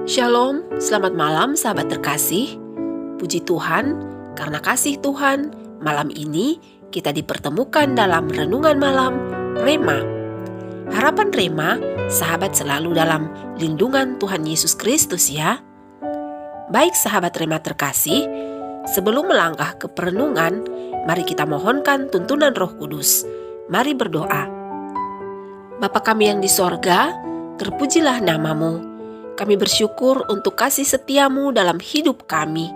Shalom, selamat malam sahabat terkasih. Puji Tuhan, karena kasih Tuhan, malam ini kita dipertemukan dalam renungan malam Rema. Harapan Rema, sahabat selalu dalam lindungan Tuhan Yesus Kristus ya. Baik sahabat Rema terkasih, sebelum melangkah ke perenungan, mari kita mohonkan tuntunan Roh Kudus. Mari berdoa. Bapa kami yang di sorga, terpujilah namamu. Kami bersyukur untuk kasih setiamu dalam hidup kami.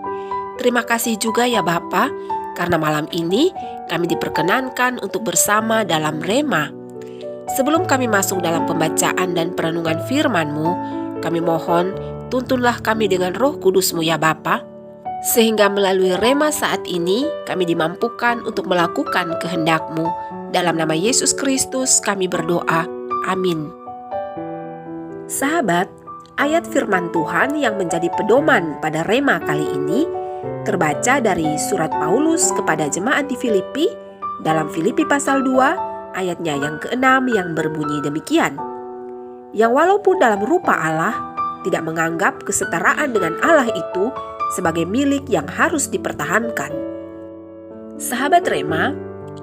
Terima kasih juga ya Bapa, karena malam ini kami diperkenankan untuk bersama dalam Rema. Sebelum kami masuk dalam pembacaan dan perenungan firman-Mu, kami mohon tuntunlah kami dengan Roh Kudus-Mu ya Bapa, sehingga melalui Rema saat ini kami dimampukan untuk melakukan kehendak-Mu. Dalam nama Yesus Kristus kami berdoa. Amin. Sahabat, ayat firman Tuhan yang menjadi pedoman pada Rema kali ini terbaca dari surat Paulus kepada jemaat di Filipi dalam Filipi pasal 2 ayatnya yang ke-6 yang berbunyi demikian. Yang walaupun dalam rupa Allah tidak menganggap kesetaraan dengan Allah itu sebagai milik yang harus dipertahankan. Sahabat Rema,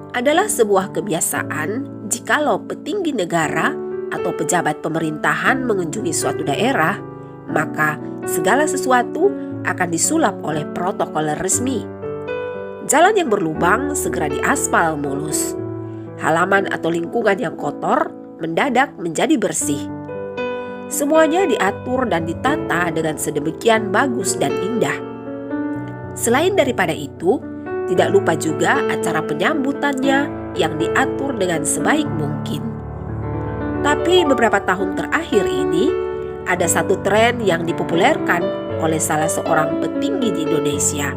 adalah sebuah kebiasaan jikalau petinggi negara atau pejabat pemerintahan mengunjungi suatu daerah, maka segala sesuatu akan disulap oleh protokol resmi. Jalan yang berlubang segera diaspal mulus. Halaman atau lingkungan yang kotor mendadak menjadi bersih. Semuanya diatur dan ditata dengan sedemikian bagus dan indah. Selain daripada itu, tidak lupa juga acara penyambutannya yang diatur dengan sebaik mungkin. Tapi beberapa tahun terakhir ini, ada satu tren yang dipopulerkan oleh salah seorang petinggi di Indonesia.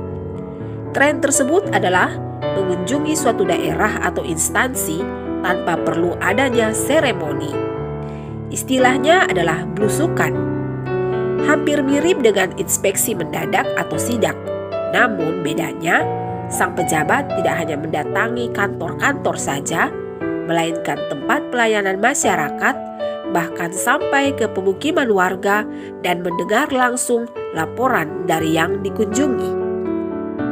Tren tersebut adalah mengunjungi suatu daerah atau instansi tanpa perlu adanya seremoni. Istilahnya adalah blusukan. Hampir mirip dengan inspeksi mendadak atau sidak. Namun bedanya, sang pejabat tidak hanya mendatangi kantor-kantor saja, melainkan tempat pelayanan masyarakat, bahkan sampai ke pemukiman warga dan mendengar langsung laporan dari yang dikunjungi.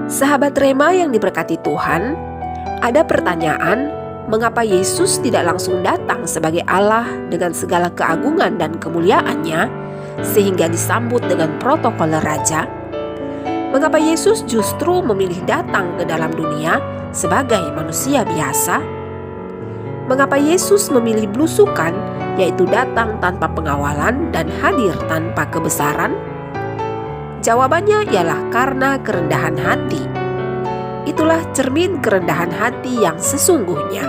Sahabat Rema yang diberkati Tuhan, ada pertanyaan, mengapa Yesus tidak langsung datang sebagai Allah dengan segala keagungan dan kemuliaannya, sehingga disambut dengan protokol raja? Mengapa Yesus justru memilih datang ke dalam dunia sebagai manusia biasa? Mengapa Yesus memilih blusukan, yaitu datang tanpa pengawalan dan hadir tanpa kebesaran? Jawabannya ialah karena kerendahan hati. Itulah cermin kerendahan hati yang sesungguhnya.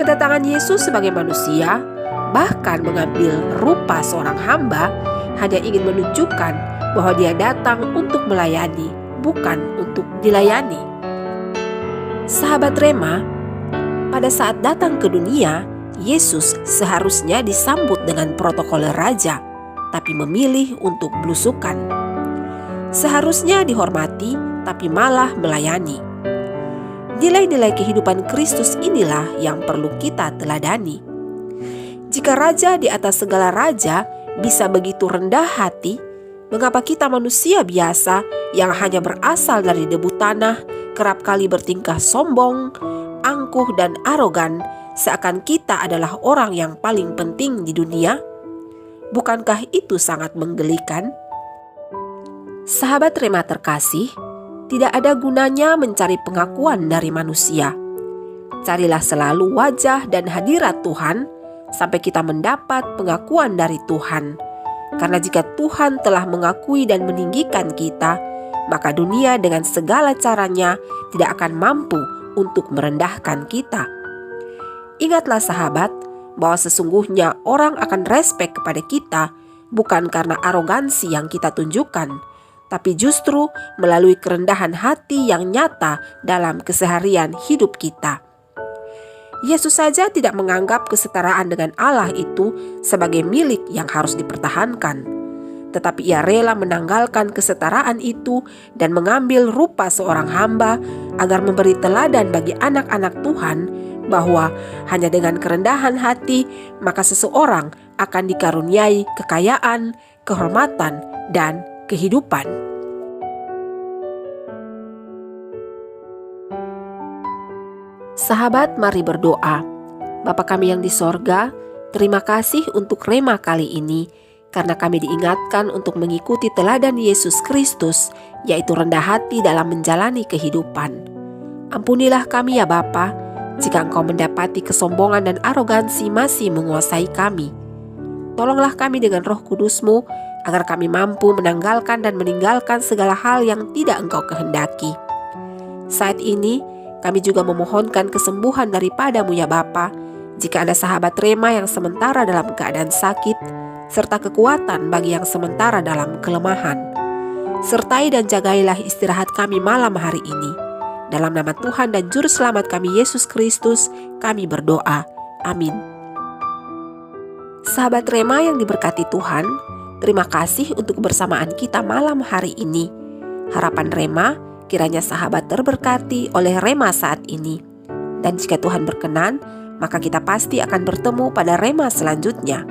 Kedatangan Yesus sebagai manusia, bahkan mengambil rupa seorang hamba, hanya ingin menunjukkan bahwa dia datang untuk melayani, bukan untuk dilayani. Sahabat Rema, pada saat datang ke dunia, Yesus seharusnya disambut dengan protokol raja, tapi memilih untuk blusukan. Seharusnya dihormati, tapi malah melayani. Nilai-nilai kehidupan Kristus inilah yang perlu kita teladani. Jika raja di atas segala raja bisa begitu rendah hati, mengapa kita manusia biasa yang hanya berasal dari debu tanah kerap kali bertingkah sombong, angkuh dan arogan, seakan kita adalah orang yang paling penting di dunia? Bukankah itu sangat menggelikan? Sahabat Rema terkasih, tidak ada gunanya mencari pengakuan dari manusia. Carilah selalu wajah dan hadirat Tuhan sampai kita mendapat pengakuan dari Tuhan. Karena jika Tuhan telah mengakui dan meninggikan kita, maka dunia dengan segala caranya tidak akan mampu untuk merendahkan kita. Ingatlah sahabat, bahwa sesungguhnya orang akan respek kepada kita bukan karena arogansi yang kita tunjukkan, tapi justru melalui kerendahan hati yang nyata dalam keseharian hidup kita. Yesus saja tidak menganggap kesetaraan dengan Allah itu sebagai milik yang harus dipertahankan. Tetapi ia rela menanggalkan kesetaraan itu dan mengambil rupa seorang hamba agar memberi teladan bagi anak-anak Tuhan bahwa hanya dengan kerendahan hati maka seseorang akan dikaruniai kekayaan, kehormatan, dan kehidupan. Sahabat, mari berdoa. Bapa kami yang di sorga, terima kasih untuk Rema kali ini, karena kami diingatkan untuk mengikuti teladan Yesus Kristus, yaitu rendah hati dalam menjalani kehidupan. Ampunilah kami ya Bapa, jika Engkau mendapati kesombongan dan arogansi masih menguasai kami. Tolonglah kami dengan Roh Kudus-Mu, agar kami mampu menanggalkan dan meninggalkan segala hal yang tidak Engkau kehendaki. Saat ini, kami juga memohonkan kesembuhan daripada-Mu ya Bapa, jika ada sahabat Rema yang sementara dalam keadaan sakit, serta kekuatan bagi yang sementara dalam kelemahan. Sertai dan jagailah istirahat kami malam hari ini. Dalam nama Tuhan dan Juru Selamat kami Yesus Kristus, kami berdoa. Amin. Sahabat Rema yang diberkati Tuhan, terima kasih untuk kebersamaan kita malam hari ini. Harapan Rema, kiranya sahabat terberkati oleh Rema saat ini. Dan jika Tuhan berkenan, maka kita pasti akan bertemu pada Rema selanjutnya.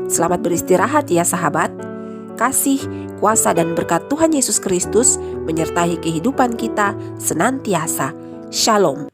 Selamat beristirahat ya sahabat. Kasih, kuasa dan berkat Tuhan Yesus Kristus menyertai kehidupan kita senantiasa. Shalom.